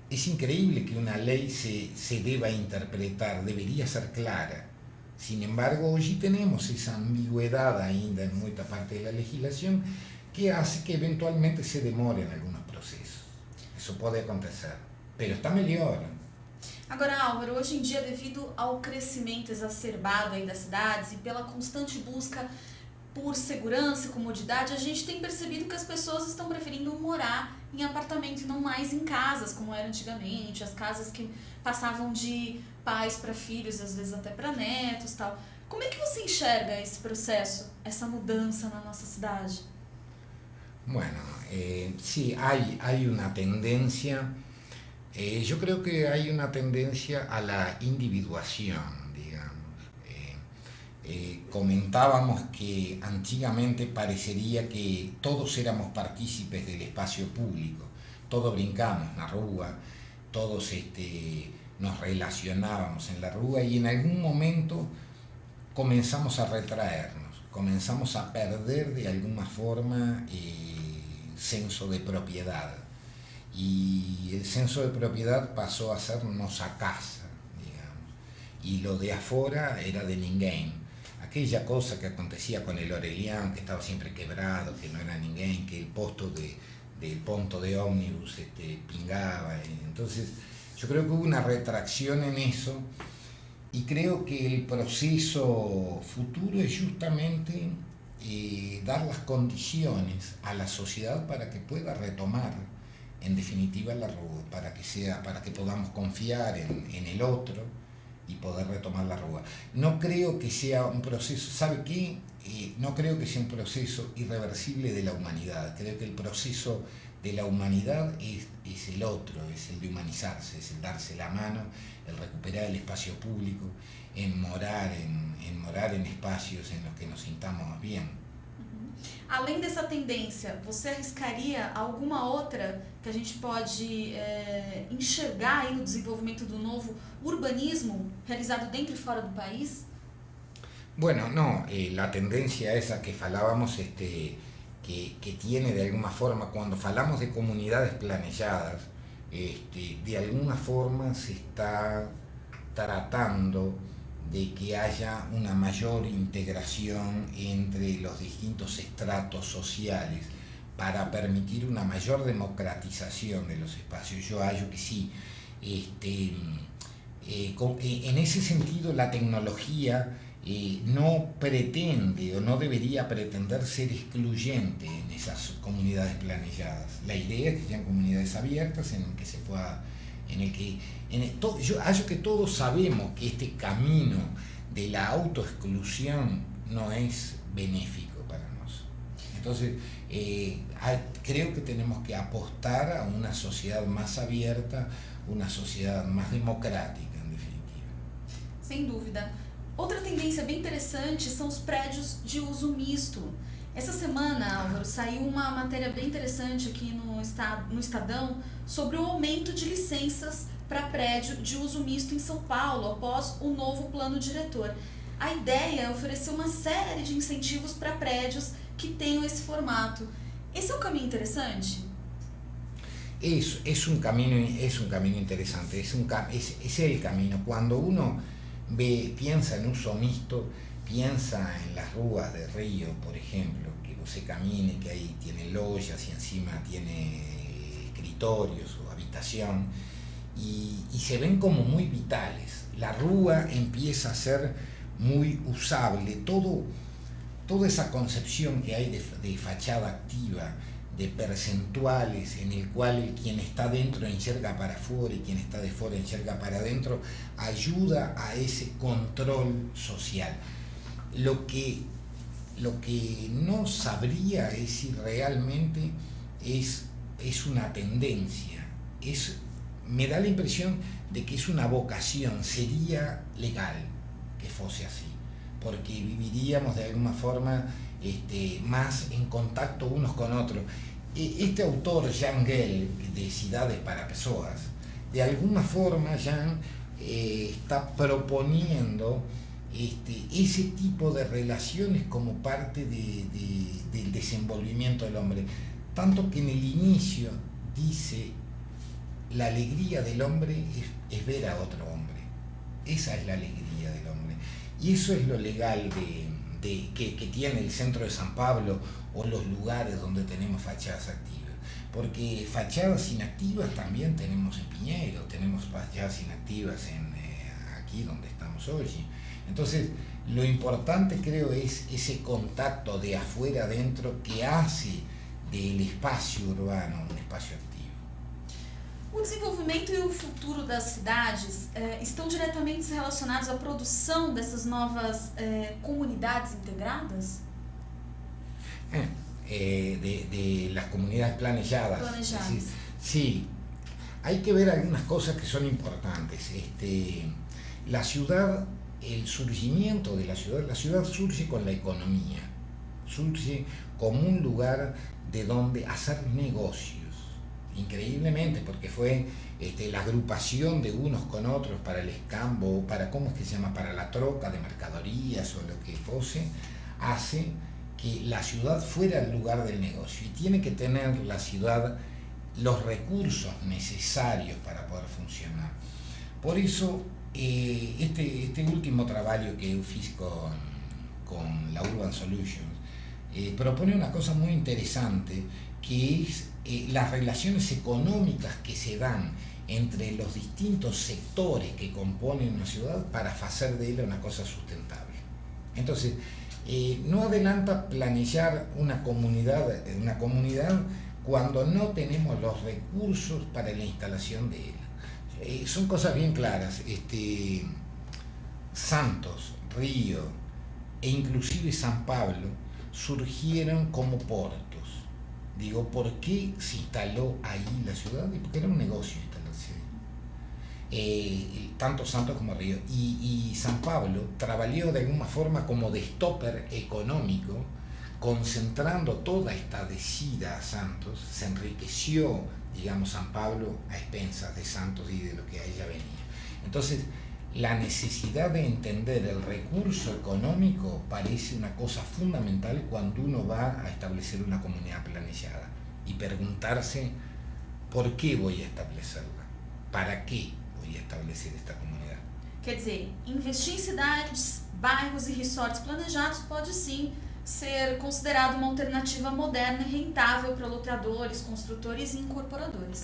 es increíble que una ley se deba interpretar, debería ser clara. Sin embargo, hoy tenemos esa ambigüedad ainda en mucha parte de la legislación que hace que eventualmente se demoren algunos procesos. Isso pode acontecer, pero está melhor. Agora, Álvaro, hoje em dia, devido ao crescimento exacerbado aí das cidades e pela constante busca por segurança e comodidade, a gente tem percebido que as pessoas estão preferindo morar em apartamento e não mais em casas, como era antigamente, as casas que passavam de pais para filhos, às vezes até para netos e tal. Como é que você enxerga esse processo, essa mudança na nossa cidade? Bueno, sí, hay una tendencia, yo creo que hay una tendencia a la individuación, digamos. Comentábamos que antiguamente parecería que todos éramos partícipes del espacio público, todos brincamos en la rúa, todos nos relacionábamos en la rúa y en algún momento comenzamos a retraernos, comenzamos a perder de alguna forma senso de propiedad, y el senso de propiedad pasó a ser nossa casa, digamos, y lo de afuera era de ninguém. Aquella cosa que acontecía con el Orelhão, que estaba siempre quebrado, que no era ninguém, que el posto del ponto de ómnibus pingaba. Entonces yo creo que hubo una retracción en eso, Y creo que el proceso futuro es justamente dar las condiciones a la sociedad para que pueda retomar en definitiva la rúa, para que podamos confiar en el otro y poder retomar la rúa. No creo que sea un proceso, ¿sabe qué? No creo que sea un proceso irreversible de la humanidad. Creo que el proceso de la humanidad es el otro, es el de humanizarse, es el darse la mano, el recuperar el espacio público, en morar en espacios en los que nos sintamos bien. Além dessa tendência, você arriscaria alguma outra que a gente pode enxergar aí no desenvolvimento do novo urbanismo realizado dentro e fora do país? Bueno, no, la tendencia esa que falábamos, que tiene de alguna forma, cuando falamos de comunidades planeadas, de alguna forma se está tratando de que haya una mayor integración entre los distintos estratos sociales para permitir una mayor democratización de los espacios. Yo hallo que sí. En ese sentido, la tecnología no pretende o no debería pretender ser excluyente en esas comunidades planeadas. La idea es que sean comunidades abiertas en que se pueda, yo hallo que todos sabemos que este camino de la autoexclusión no es benéfico para nosotros. Entonces, creo que tenemos que apostar a una sociedad más abierta, una sociedad más democrática, en definitiva. Sem dúvida. Outra tendência bem interessante são os prédios de uso misto. Essa semana, Álvaro, saiu uma matéria bem interessante aqui no Estadão sobre o aumento de licenças para prédio de uso misto em São Paulo, após o novo plano diretor. A ideia é oferecer uma série de incentivos para prédios que tenham esse formato. Esse é um caminho interessante? Es un camino interesante, es el camino. Cuando uno piensa en uso mixto, piensa en las rúas de Río, por ejemplo, que se camine, que ahí tiene loyas y encima tiene escritorios o habitación, y se ven como muy vitales. La rúa empieza a ser muy usable, toda esa concepción que hay de fachada activa, de percentuales en el cual quien está dentro enxerga para afuera y quien está de fuera enxerga para adentro, ayuda a ese control social. Lo que no sabría es si realmente es una tendencia, me da la impresión de que es una vocación, sería legal que fuese así, porque viviríamos de alguna forma más en contacto unos con otros. Este autor, Jan Gehl, de Ciudades para Personas, de alguna forma Jan está proponiendo ese tipo de relaciones como parte del desenvolvimiento del hombre. Tanto que en el inicio dice, la alegría del hombre es ver a otro hombre. Esa es la alegría del hombre. Y eso es lo legal que tiene el centro de San Pablo o los lugares donde tenemos fachadas activas. Porque fachadas inactivas también tenemos en Piñero, tenemos fachadas inactivas aquí donde estamos hoy. Entonces, lo importante creo es ese contacto de afuera adentro que hace del espacio urbano un espacio activo. O desenvolvimento e o futuro das cidades estão diretamente relacionados à produção dessas novas comunidades integradas? De las comunidades planeadas. Sí, hay que ver algunas cosas que son importantes. La ciudad, el surgimiento de la ciudad surge con la economía, surge como un lugar de donde hacer negocios, increíblemente, porque fue la agrupación de unos con otros para el escambo, para, ¿cómo es que se llama?, para la troca de mercaderías o lo que fuese, hace que la ciudad fuera el lugar del negocio, y tiene que tener la ciudad los recursos necesarios para poder funcionar. Por eso, este último trabajo que yo hice con la Urban Solutions propone una cosa muy interesante, que es las relaciones económicas que se dan entre los distintos sectores que componen una ciudad para hacer de ella una cosa sustentable. Entonces, no adelanta planear una comunidad cuando no tenemos los recursos para la instalación de ella. Son cosas bien claras. Santos, Río e inclusive San Pablo surgieron como puertos. Digo, ¿por qué se instaló ahí la ciudad? Porque era un negocio instalarse ahí. Tanto Santos como Río. Y San Pablo trabajó de alguna forma como de stopper económico, concentrando toda esta descida a Santos. Se enriqueció, digamos, San Pablo a expensas de Santos y de lo que a ella venía. Entonces, la necesidad de entender el recurso económico parece una cosa fundamental cuando uno va a establecer una comunidad planeada y preguntarse ¿por qué voy a establecerla? ¿Para qué voy a establecer esta comunidad? Quer dizer, investir em cidades, bairros e resorts planejados pode sim ser considerado uma alternativa moderna e rentável para loteadores, construtores e incorporadores.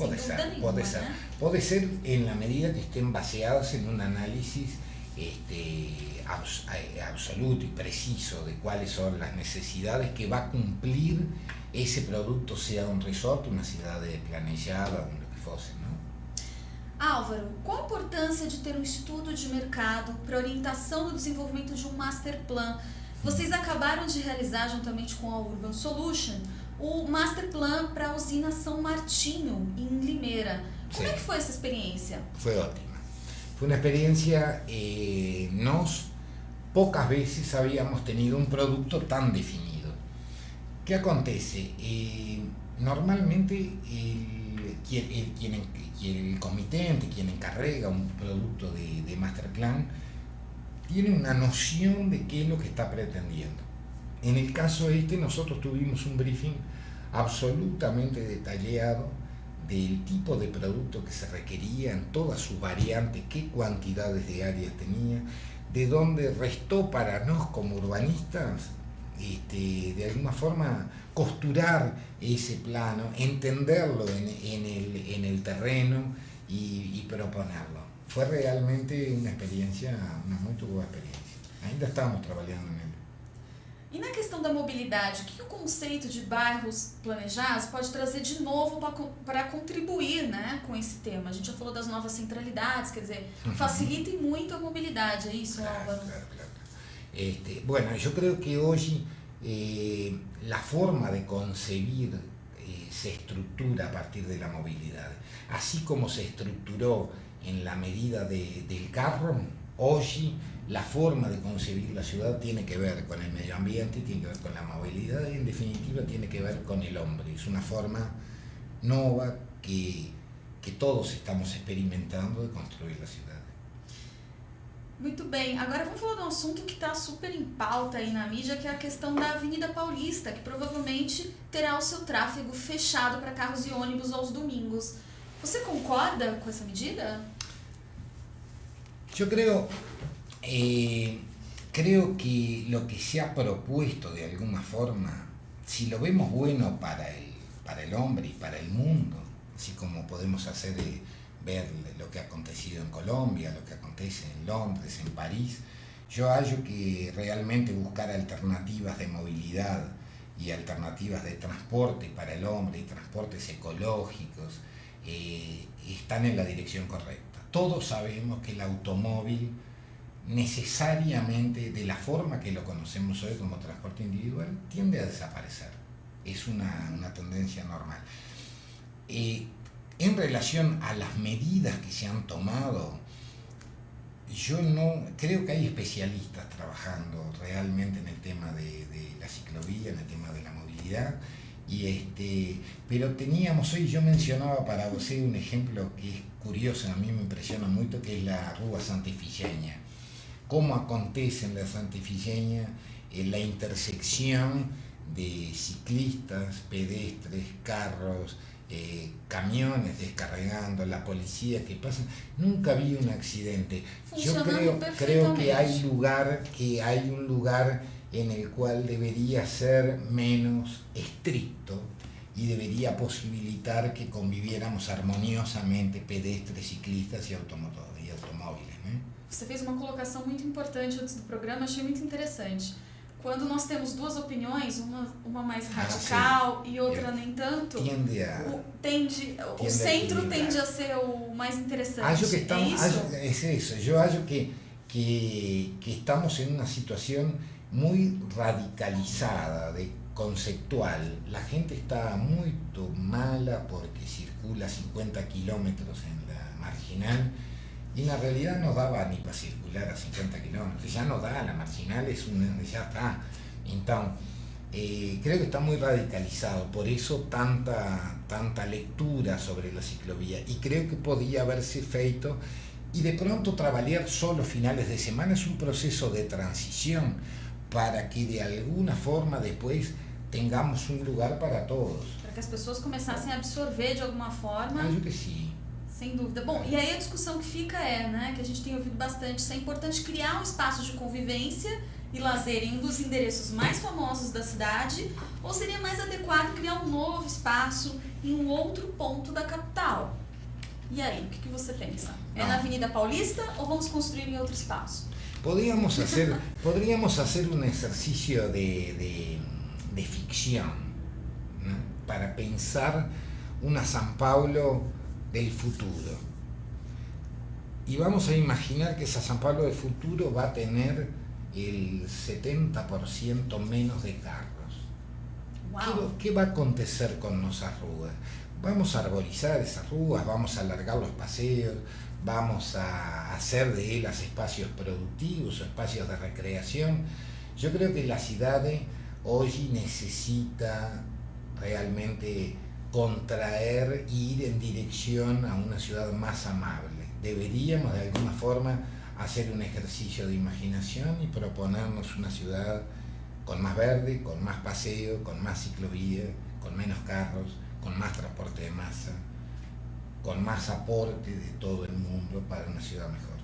Puede ser en la medida que estén baseadas en un análisis absoluto y preciso de cuáles son las necesidades que va a cumplir ese producto, sea un resort, una ciudad planejada o lo que fuese, ¿no? Álvaro, qual a importância de ter estudo de mercado para orientação do desenvolvimento de master plan? Vocês acabaram de realizar, juntamente com a Urban Solution, o Master Plan para a usina São Martinho, em Limeira. Como é que foi essa experiência? Fue ótima. Fue una experiencia, pocas veces habíamos tenido un producto tan definido. ¿Qué acontece? Normalmente el comitente, quien encarrega un producto de Master Plan, tiene una noción de qué es lo que está pretendiendo. En el caso nosotros tuvimos un briefing absolutamente detallado del tipo de producto que se requería en todas sus variantes, qué cantidades de áreas tenía, de dónde restó para nos como urbanistas de alguna forma costurar ese plano, entenderlo en el terreno y proponerlo. Fue realmente uma muito boa experiência. Ainda estamos trabalhando nele. E na questão da mobilidade, o que o conceito de bairros planejados pode trazer de novo para contribuir, né, com esse tema? A gente já falou das novas centralidades, quer dizer, facilitem muito a mobilidade, é isso, Álvaro? Claro. Bueno, yo creo que hoy la forma de concebir se estructura a partir de la movilidad. Así como se estructuró en la medida del carro, hoy la forma de concebir la ciudad tiene que ver con el medio ambiente, tiene que ver con la movilidad y en definitiva tiene que ver con el hombre. Es una forma nueva que todos estamos experimentando de construir la ciudad. Muito bem, agora vamos falar de um assunto que está super em pauta aí na mídia, que é a questão da Avenida Paulista, que provavelmente terá o seu tráfego fechado para carros e ônibus aos domingos. Você concorda com essa medida? Yo creo que lo que se ha propuesto de alguna forma, si lo vemos bueno para el hombre y para el mundo, así como podemos hacer ver lo que ha acontecido en Colombia, lo que acontece en Londres, en París, yo hallo que realmente buscar alternativas de movilidad y alternativas de transporte para el hombre y transportes ecológicos están en la dirección correcta. Todos sabemos que el automóvil necesariamente, de la forma que lo conocemos hoy como transporte individual, tiende a desaparecer. Es una tendencia normal. En relación a las medidas que se han tomado, yo no creo que hay especialistas trabajando realmente en el tema de la ciclovía, en el tema de la movilidad, pero teníamos hoy, yo mencionaba para usted un ejemplo que es curioso, a mí me impresiona mucho, que es la Rúa Sant'Efigenia. Cómo acontece en la Sant'Efigenia la intersección de ciclistas, pedestres, carros, camiones descargando, la policía que pasa. Nunca vi un accidente. Yo creo que hay un lugar en el cual debería ser menos estricto y debería posibilitar que conviviéramos armoniosamente pedestres, ciclistas y automóviles, né? Você fez uma colocação muito importante antes do programa, achei muito interessante. Quando nós temos duas opiniões, uma mais radical e outra nem tanto, o centro tende a ser o mais interessante. Acho que estamos, es eso. Yo acho que estamos en una situación muy radicalizada, conceptual. La gente está muy mala porque circula 50 kilómetros en la marginal. Y en la realidad no daba ni para circular a 50 kilómetros, ya no da, la marginal ya está. Entonces, creo que está muy radicalizado, por eso tanta lectura sobre la ciclovía. Y creo que podía haberse feito, y de pronto trabajar solo finales de semana es un proceso de transición para que de alguna forma después tengamos un lugar para todos. Para que as pessoas começassem a absorver de alguma forma. Acho que sim. Sem dúvida. Bom, e aí a discussão que fica né, que a gente tem ouvido bastante, se é importante criar um espaço de convivência e lazer em um dos endereços mais famosos da cidade, ou seria mais adequado criar um novo espaço em um outro ponto da capital? E aí, o que você pensa? É na Avenida Paulista ou vamos construir em outro espaço? Podríamos hacer un ejercicio de ficción, ¿no? Para pensar una San Pablo del futuro. Y vamos a imaginar que esa San Pablo del futuro va a tener el 70% menos de carros. Wow. ¿Qué va a acontecer con nuestras ruas? Vamos a arborizar esas ruas, vamos a alargar los paseos, vamos a hacer de ellas espacios productivos o espacios de recreación. Yo creo que la ciudad hoy necesita realmente contraer, ir en dirección a una ciudad más amable. Deberíamos de alguna forma hacer un ejercicio de imaginación y proponernos una ciudad con más verde, con más paseo, con más ciclovía, con menos carros, con más transporte de masa, con más aporte de todo el mundo para una ciudad mejor.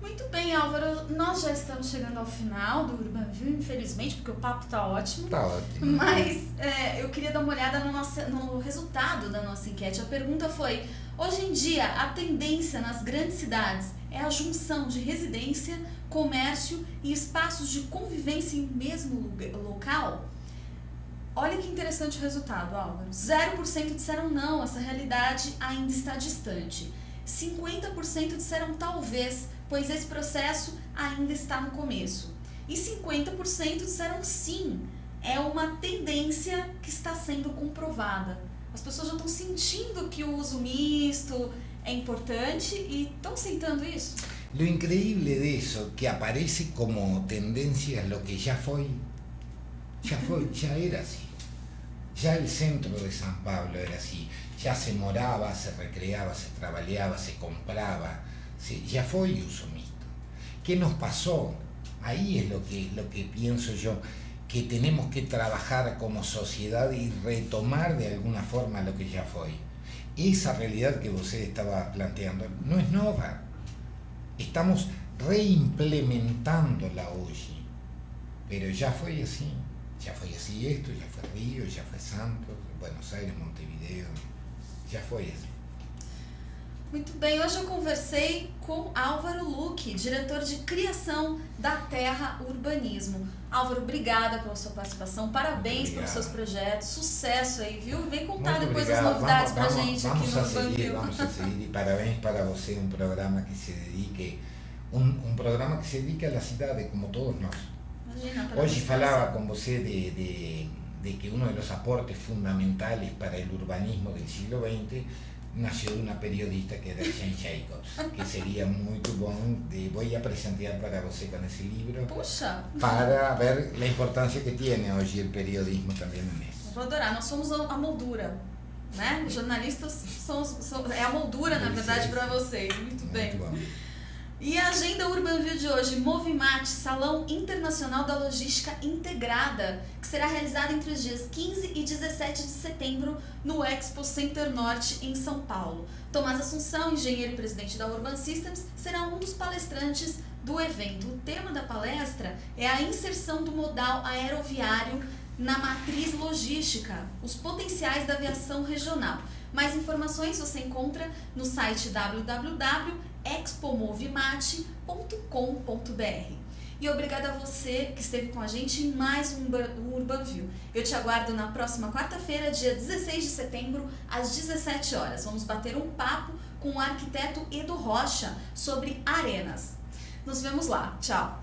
Muito bem, Álvaro, nós já estamos chegando ao final do Urbanville, infelizmente, porque o papo está ótimo. Está ótimo. Mas eu queria dar uma olhada no resultado da nossa enquete. A pergunta foi, hoje em dia, a tendência nas grandes cidades é a junção de residência, comércio e espaços de convivência em mesmo local? Olha que interessante o resultado, Álvaro. 0% disseram não, essa realidade ainda está distante. 50% disseram talvez, pois esse processo ainda está no começo. E 50% disseram sim, é uma tendência que está sendo comprovada. As pessoas já estão sentindo que o uso misto é importante e estão sentando isso. Lo increíble de eso, que aparece como tendencia lo que ya era así. Ya el centro de San Pablo era así. Ya se moraba, se recreaba, se trabajaba, se compraba. Ya fue uso mixto. ¿Qué nos pasó? Ahí es lo que pienso yo, que tenemos que trabajar como sociedad y retomar de alguna forma lo que ya fue. Esa realidad que usted estaba planteando no es nueva. Estamos reimplementándola hoy. Pero ya fue así. Ya fue así esto, ya fue Río, ya fue Santos, Buenos Aires, Montevideo. Já foi assim. Muito bem, hoje eu conversei com Álvaro Luque, diretor de criação da Terra Urbanismo. Álvaro, obrigada pela sua participação, parabéns pelos seus projetos, sucesso aí, viu? Vem contar muito depois obrigado. as novidades pra gente aqui no Urbanville. Vamos a seguir, e parabéns para você, um programa que se dedique, um programa que se dedique à cidade, como todos nós. Imagina, hoje falava com você de que uno de los aportes fundamentales para el urbanismo del siglo XX nació de una periodista que era Jane Jacobs, que sería muy bom, voy a presentar para você con ese libro. Puxa! Para ver la importancia que tiene hoy el periodismo también en eso. Eu vou adorar, nós somos a moldura, né? Os jornalistas é a moldura, na verdade, para vocês. Muito bem. Bom. E a agenda Urbanville de hoje, Movimate, Salão Internacional da Logística Integrada, que será realizado entre os dias 15 e 17 de setembro no Expo Center Norte, em São Paulo. Tomás Assunção, engenheiro e presidente da Urban Systems, será um dos palestrantes do evento. O tema da palestra é a inserção do modal aeroviário na matriz logística, os potenciais da aviação regional. Mais informações você encontra no site www.expomovimate.com.br. E obrigada a você que esteve com a gente em mais um UrbanView. Eu te aguardo na próxima quarta-feira, dia 16 de setembro, às 17 horas. Vamos bater um papo com o arquiteto Edu Rocha sobre arenas. Nos vemos lá. Tchau!